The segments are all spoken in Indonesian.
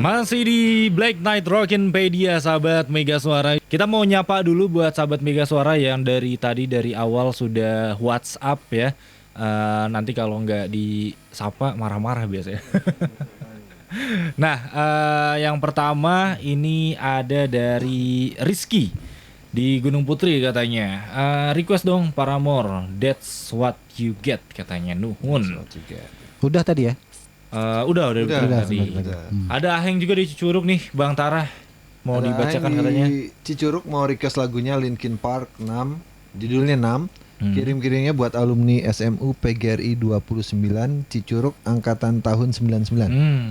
Masih di Black Night Rockinpedia, sahabat Mega Suara. Kita mau nyapa dulu buat sahabat Mega Suara yang dari awal sudah WhatsApp ya. Nanti kalau nggak disapa marah-marah biasanya. Nah, yang pertama ini ada dari Rizky di Gunung Putri katanya. Request dong Paramore, That's What You Get katanya. Nuhun. Udah tadi ya? Udah tadi. Ada Aheng juga di Cicurug nih, Bang Tara. Mau Ada dibacakan Aheng katanya. di Cicurug mau request lagunya Linkin Park 6, judulnya 6. Kirim-kirimnya buat alumni SMU PGRI 29 Cicurug angkatan tahun 99.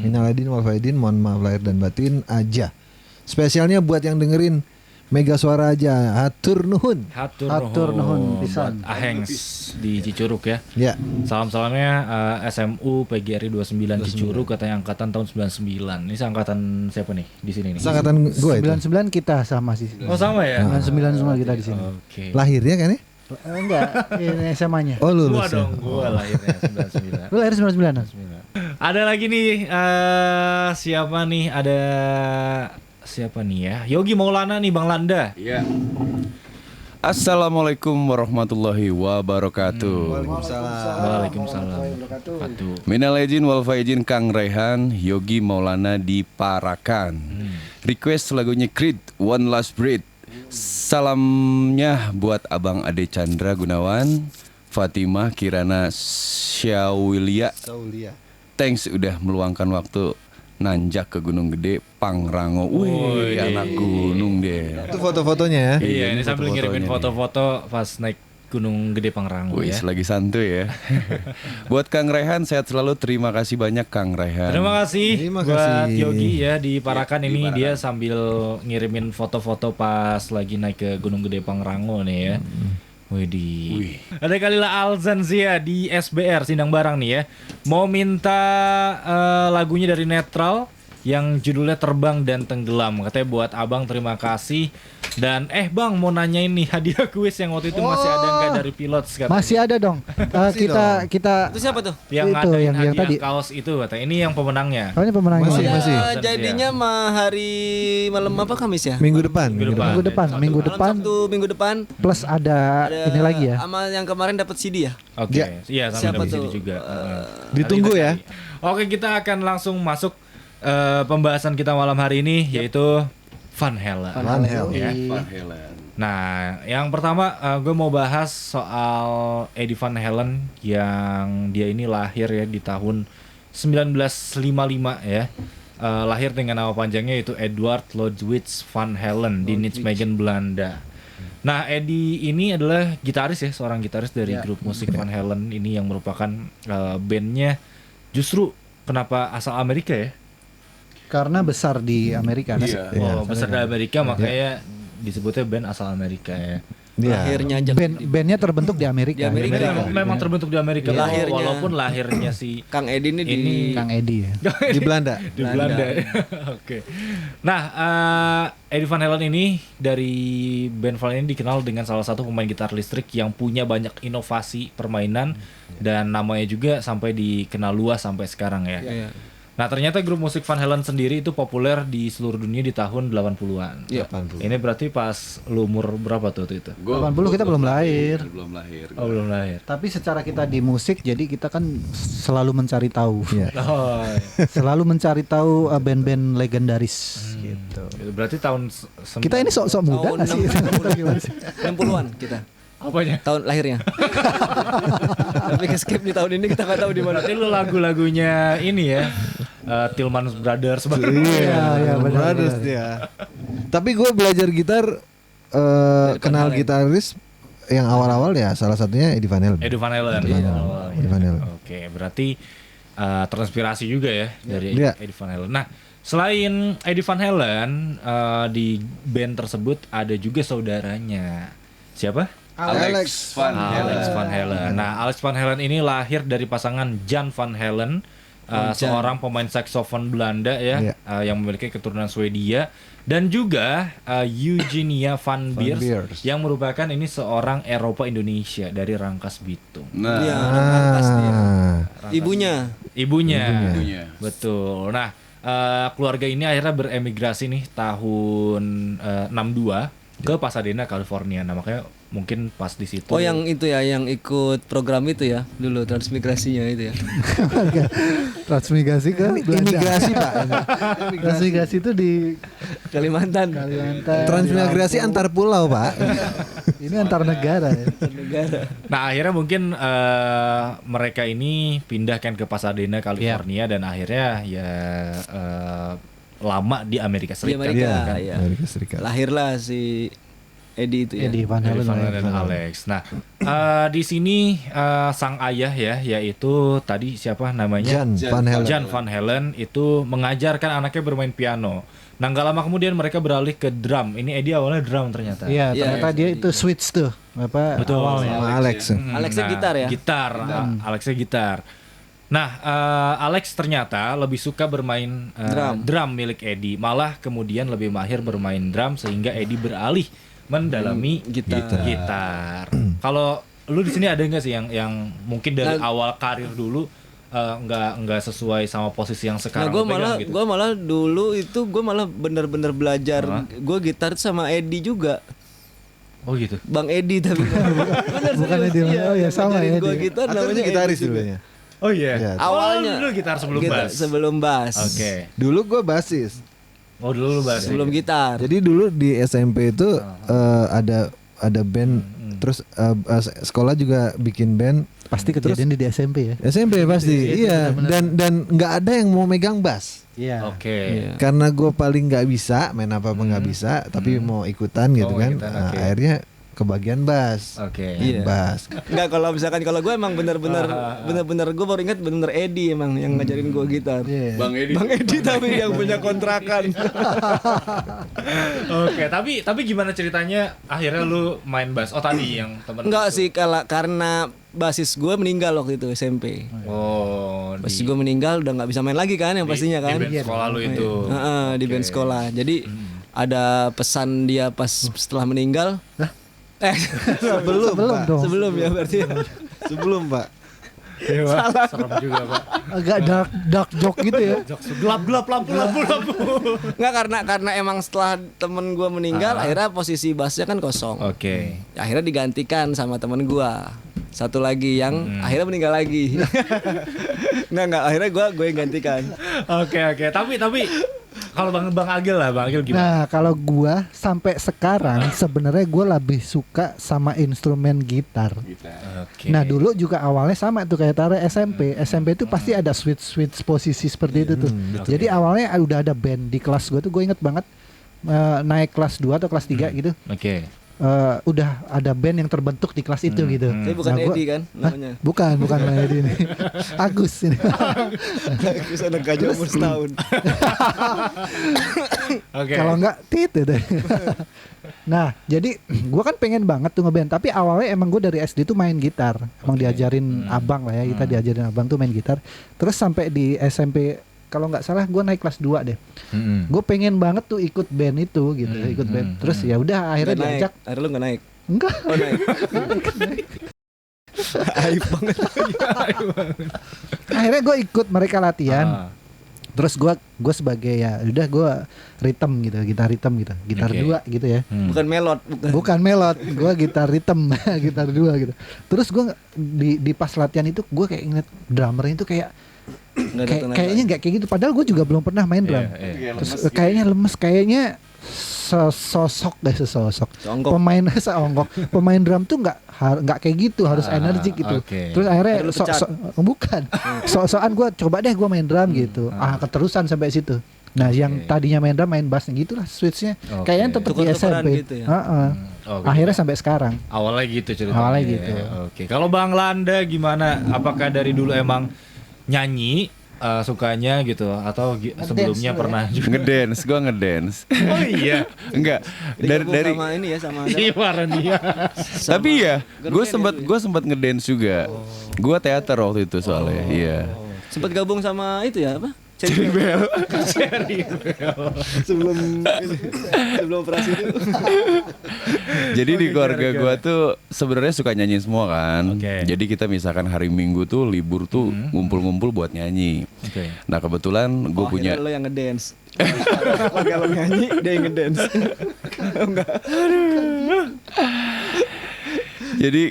Minal aidin wal faizin, mohon maaf lahir dan batin aja. Spesialnya buat yang dengerin Mega Suara aja. Hatur nuhun. Hatur nuhun pisan. Buat Aheng di Cicurug ya. Ya. Salam-salamnya SMU PGRI 29 Cicurug katanya angkatan tahun 99. Ini angkatan siapa nih di sini nih? Angkatan gue itu. 99 kita sama sih. Oh sama ya? 99 semua kita di sini. Oke. Lahirnya kan ya? Enggak, ini SMA-nya. Oh Gua lulus. dong, gua lahirnya 99. Lu lahir 99. Ada lagi nih siapa nih? Ada siapa nih ya? Yogi Maulana nih, Bang Landa. Iya. Assalamualaikum warahmatullahi wabarakatuh. Waalaikumsalam. Wabarakatuh. Minal aidin wal faizin Kang Rehan, Yogi Maulana di Parakan. Request lagunya Creed, One Last Breath. Salamnya buat Abang Ade Chandra Gunawan, Fatimah Kirana Syaulia. Thanks udah meluangkan waktu nanjak ke Gunung Gede Pangrango. Wih, anak gunung deh. Itu foto-fotonya ya. Iya, ini sambil foto-fotonya ngirimin nih. foto-foto pas naik Gunung Gede Pangrango Wih, ya. lagi santuy ya. Buat Kang Rehan sehat selalu. Terima kasih banyak Kang Rehan. Terima kasih Terima buat kasih. Yogi ya di Parakan di ini Parakan. dia sambil ngirimin foto-foto pas lagi naik ke Gunung Gede Pangrango nih ya. Widih. Ada Kalila Alzanzia di SBR Sindang Barang nih ya. Mau minta lagunya dari Netral yang judulnya Terbang dan Tenggelam. Katanya buat Abang terima kasih. Dan Bang mau nanyain nih hadiah kuis yang waktu itu masih ada nggak dari pilot katanya. Masih ada dong. Kita Itu siapa tuh? Yang itu, ngadain yang hadiah tadi. kaos itu katanya. Ini yang pemenangnya. Oh, ini pemenangnya. Masih. Jadinya mah hari malam apa Kamis ya? Minggu depan. Minggu depan Malam Sabtu minggu depan. plus ada ini lagi ya. Sama yang kemarin dapat CD ya? Oke, Ya. iya sama Siapa dari sini tuh? juga. Ditunggu Nanti ya. kita cari. Oke, kita akan langsung masuk pembahasan kita malam hari ini yaitu Van Halen. Van Halen. Ya. Van Halen. Nah, yang pertama gue mau bahas soal Eddie Van Halen yang dia ini lahir ya di tahun 1955 ya. Lahir dengan nama panjangnya yaitu Edward Ludwig Van Halen di Nijmegen, Belanda. Nah, Eddie ini adalah gitaris ya, seorang gitaris dari grup musik Van Halen ini yang merupakan bandnya justru kenapa asal Amerika ya? Karena besar di Amerika kan. Iya. Oh, besar di Amerika makanya disebutnya band asal Amerika ya. Iya. Lahirnya aja Bandnya terbentuk di Amerika. Di Amerika. Memang terbentuk di Amerika Lahirnya. walaupun lahirnya si Kang Edi ini di Ini Kang Edi ya. Di Belanda. di Belanda. Oke. Nah, Eddie Van Halen ini dari band Van Halen ini dikenal dengan salah satu pemain gitar listrik yang punya banyak inovasi permainan dan namanya juga sampai dikenal luas sampai sekarang ya. Iya. Nah, ternyata grup musik Van Halen sendiri itu populer di seluruh dunia di tahun 80-an. Iya. 80. Ini berarti pas lu umur berapa tuh waktu itu? 80 kita belum lahir. Belum lahir. Oh, belum lahir. Tapi secara kita di musik jadi kita kan selalu mencari tahu. Iya. Oh, Selalu mencari tahu band-band legendaris gitu. itu berarti tahun Kita ini sok-sok muda Tahun nggak sih? 60-an kita. apanya? Tahun lahirnya. Tapi skip di tahun ini kita nggak tahu di mana. Berarti lu lagu-lagunya ini ya, Tillman Brothers. Iya, benar. Brothers dia. Tapi gue belajar gitar kenal gitaris yang awal-awal ya salah satunya Eddie Van Halen. Eddie Van Halen. Eddie Van Halen. Oke, berarti terinspirasi juga ya dari Iya. Eddie Van Halen. Nah, selain Eddie Van Halen di band tersebut ada juga saudaranya. Siapa? Alex Van Alex Van Halen. Nah, Alex Van Halen ini lahir dari pasangan Jan Van Halen, seorang pemain saksofon Belanda ya, Iya. yang memiliki keturunan Swedia, dan juga Eugenia Van Beers Beers. yang merupakan ini seorang Eropa Indonesia dari Rangkas Bitung. Nah, Iya, anak Rangkas dia. Ah. Ibunya. Ibunya. Ibunya. Betul. Nah, keluarga ini akhirnya beremigrasi nih tahun 62 ke Pasadena, California. Nah makanya mungkin pas di situ. Oh yang itu ya, yang ikut program itu ya dulu transmigrasinya itu ya. Transmigrasi ke Belanda. Imigrasi Pak. Transmigrasi itu di Kalimantan. Kalimantan. Transmigrasi di Lampung. antar pulau Pak. Ini antar negara ya. Negara. Nah akhirnya mungkin mereka ini pindah kan ke Pasadena, California dan akhirnya ya lama di Amerika Di Serikat. Amerika, kan. ya. Amerika Serikat. Lahirlah si Eddie itu ya. Eddie Van Eddie Halen. Van Halen dan Alex. Nah di sini sang ayah ya, yaitu tadi siapa namanya? Jan Van Halen. Jan Van Halen itu mengajarkan anaknya bermain piano. Nah nggak lama kemudian mereka beralih ke drum. Ini Eddie awalnya drum ternyata. Iya, Iya, ternyata dia itu switch tuh. Apa Betul. awalnya. Sama Alex. Alexnya gitar ya? Gitar, Alexnya gitar. Nah, Alex ternyata lebih suka bermain drum milik Eddie. Malah kemudian lebih mahir bermain drum sehingga Eddie beralih mendalami gitar. Kalau lu di sini ada nggak sih yang mungkin dari awal karir dulu nggak sesuai sama posisi yang Nah, sekarang gue lu pegang malah gitu? gue malah dulu itu gue malah bener-bener belajar gue gitar sama Eddie juga. Oh gitu. Bang Eddie tapi bener Bukan serius, Eddie, iya, oh ya yang sama ngajarin ya gua dia. gitar Atau namanya itu gitaris Eddie juga. dulunya. Oh iya. Iya. Awalnya dulu gitar sebelum gitar bass. sebelum bass. Oke. Dulu gue basis. Oh dulu lu bass. Sebelum gitar. Jadi dulu di SMP itu ada band, terus sekolah juga bikin band. Pasti kejadian di SMP ya. SMP pasti, iya. Dan nggak ada yang mau megang bass. Iya. Oke. Iya. Karena gue paling nggak bisa main apa nggak bisa, tapi mau ikutan gitu Oh, kan. ikutan, Nah, oke. akhirnya kebagian bass. Oke. Main bass. Enggak, kalau misalkan kalau gue emang bener-bener gue baru ingat bener Eddie emang yang ngajarin gue gitar. Iya. Bang Edi. Bang Eddie tapi yang punya kontrakan. Oke, tapi gimana ceritanya akhirnya lu main bass? Oh tadi yang temen. Enggak sih karena basis gue meninggal waktu itu SMP. Oh, Basis gue meninggal udah nggak bisa main lagi kan yang pastinya kan. Di band sekolah lu itu. Heeh, di band sekolah. Jadi ada pesan dia pas setelah meninggal. Sebelum, Sebelum Pak. dong. Sebelum ya berarti. Sebelum Pak. Serem juga, Pak. Agak dark joke gitu ya. Gelap lampu. Enggak karena emang setelah temen gue meninggal akhirnya posisi bassnya kan kosong. Oke. Akhirnya digantikan sama temen gue. Satu lagi yang akhirnya meninggal lagi. Enggak akhirnya gue yang gantikan. Oke. Tapi kalau Bang Agil lah, Bang Agil gimana? Nah, kalau gua sampai sekarang sebenarnya gua lebih suka sama instrumen gitar. Oke. Nah, dulu juga awalnya sama tuh kayak Tara SMP. SMP itu pasti ada switch posisi seperti itu tuh. Jadi awalnya udah ada band di kelas gua tuh, gue inget banget naik kelas 2 atau kelas 3 gitu. Oke. Udah ada band yang terbentuk di kelas itu gitu. Tapi bukan Nah, gua- Eddie kan namanya. Bukan Eddie ini. Agus ini. Bisa anak gajah umur setahun. Oke. Kalau enggak tit deh. Nah, jadi gua kan pengen banget tuh ngeband, tapi awalnya emang gua dari SD tuh main gitar. Emang diajarin abang lah ya, kita diajarin abang tuh main gitar. Terus sampai di SMP kalau nggak salah gua naik kelas 2 deh. Gue pengen banget tuh ikut band itu gitu, ikut band. Terus ya udah akhirnya Nggak naik. diajak. Akhirnya lu nggak naik. Enggak. Oh naik. Aib banget. Akhirnya gue ikut mereka latihan. Ah. Terus gue sebagai ya udah gue rhythm gitu, gitar rhythm gitu, gitar Oke. 2 gitu ya. Bukan melot, bukan. Bukan melot, gue gitar rhythm, gitar 2 gitu. Terus gue di pas latihan itu gue kayak inget drummernya itu kayak Nggak ada tenaga. kayaknya nggak kayak gitu. Padahal gue juga belum pernah main drum. Iya. Terus kayaknya lemes, kayaknya sesosok. Seonggok. Pemain seonggok. Pemain drum tuh nggak kayak gitu, harus energik gitu. oke. Terus akhirnya Akhirnya lu pecat. bukan. Sok-sokan gue coba deh gue main drum gitu. Keterusan sampai situ. Nah, yang tadinya main drum main bass gitulah switchnya. Oke. Kayaknya tetap di Tuker-tukeran SMP. gitu ya? Heeh. Oke. Akhirnya sampai sekarang. Awalnya gitu ceritanya. Awalnya gitu. Oke. Kalau Bang Landa gimana? Apakah dari dulu emang nyanyi sukanya gitu atau sebelumnya dulu pernah juga? Ngedance, gua ngedance. Oh iya. Enggak. Dari sama ini ya sama Gimana dia? tapi ya, gue Girlfriend sempat ya dulu ya? gue sempat ngedance juga. Gue teater waktu itu soalnya. Iya. sempat gabung sama itu ya apa? Cherry Bell. Cherry Bell. sebelum operasi itu. Jadi di keluarga gua tuh sebenarnya suka nyanyi semua kan. Oke. Jadi kita misalkan hari Minggu tuh libur tuh ngumpul-ngumpul buat nyanyi. Oke. Nah kebetulan gue punya Lo yang ngedance. Keluarga lo nyanyi, dia yang ngedance. Jadi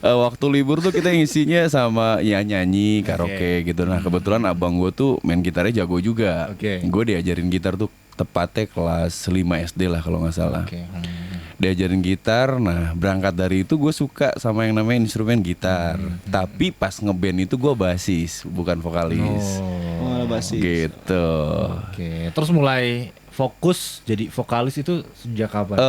waktu libur tuh kita ngisinya sama ya nyanyi, karaoke gitu. Nah kebetulan abang gue tuh main gitarnya jago juga. Oke. Gue diajarin gitar tuh tepatnya kelas 5 SD lah kalau nggak salah. Oke. Diajarin gitar, nah berangkat dari itu gue suka sama yang namanya instrumen gitar. Tapi pas ngeband itu gue basis, bukan vokalis. Oh, basis. Gitu. Oke. Terus mulai fokus jadi vokalis itu sejak kapan?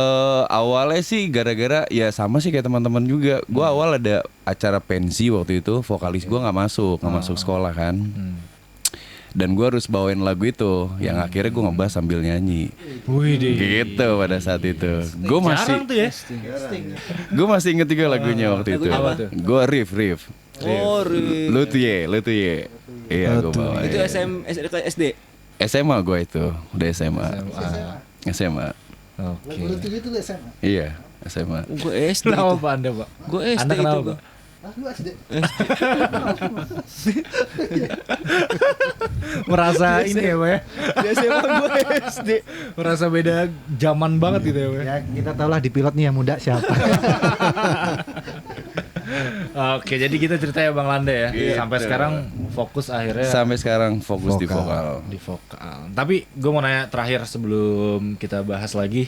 Awalnya sih gara-gara ya sama sih kayak teman-teman juga. Gue awal ada acara pensi waktu itu, vokalis gue nggak masuk sekolah kan. Dan gue harus bawain lagu itu, yang akhirnya gue ngebahas sambil nyanyi. Wih deh. Gitu pada saat itu. Gue masih, Jarang tuh ya. gue masih inget juga lagunya waktu itu. Lagunya apa tuh? Gue riff. Oh, Lu tuh ye. Iya gue bawa. itu SD. SMA gue itu, udah SMA. Oke. Lagu itu SMA. Iya, SMA. Gue SD. Kenapa itu. Pak Anda, Pak? Gue SD Anda itu. kenapa, Gua. Pak? Ah, lu SD. Merasa ini ya, Pak ya? Di SMA gue SD. Merasa beda zaman banget gitu ya, Pak. Ya kita tahu lah di pilot nih yang muda siapa. Oke, jadi kita ceritanya Bang Landa ya. Gitu. Sampai sekarang fokus akhirnya Sampai sekarang fokus di Vokal. vokal. di vokal. Tapi gue mau nanya terakhir sebelum kita bahas lagi.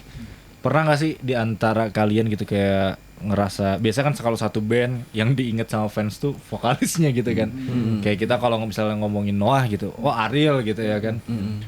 Pernah gak sih di antara kalian gitu kayak ngerasa, biasanya kan kalau satu band yang diinget sama fans tuh vokalisnya gitu kan. Kayak kita kalau misalnya ngomongin Noah gitu, oh Ariel gitu ya kan.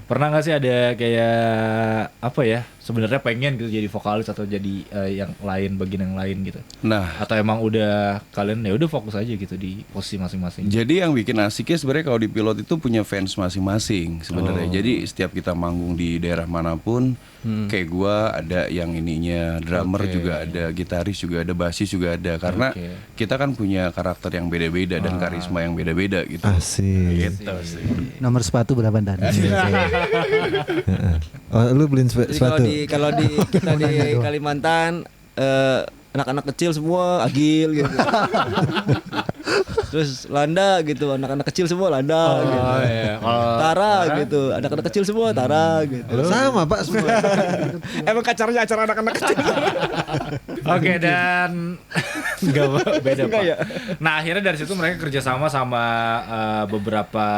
Pernah gak sih ada kayak apa ya, sebenarnya pengen gitu jadi vokalis atau jadi yang lain, bagian yang lain gitu? Nah, Atau emang udah kalian ya udah fokus aja gitu di posisi masing-masing? jadi yang bikin asiknya sebenarnya kalau di pilot itu punya fans masing-masing sebenarnya. Jadi setiap kita manggung di daerah manapun, kayak gua ada yang ininya, drummer Oke. juga ada, gitaris juga ada, basis juga ada. Karena Oke. kita kan punya karakter yang beda-beda dan karisma yang beda-beda gitu. Asik. Gitu sih. Nomor sepatu berapa Dan? Oh, lu beliin Jadi sepatu. kalau di kita di Kalimantan anak-anak kecil semua agil gitu. Terus Landa gitu, anak-anak kecil semua Landa gitu. Iya. Tara gitu, anak-anak kecil semua Tara gitu. Sama Pak semua. Emang acaranya acara anak-anak kecil. Oke, dan enggak beda Pak. ya? Nah akhirnya dari situ mereka kerjasama sama beberapa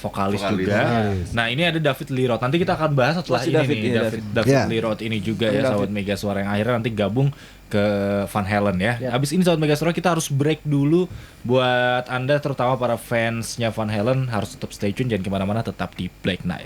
vokalis juga. Nah ini ada David Lee Roth. Nanti kita akan bahas setelah Masih ini David, nih iya, David Ya. Lee Roth ini juga ya David. sahabat Mega Suara yang akhirnya nanti gabung ke Van Halen ya. Abis ini sahabat Mega Suara kita harus break dulu. Buat Anda terutama para fansnya Van Halen harus tetap stay tune, jangan kemana-mana, tetap di Black Knight.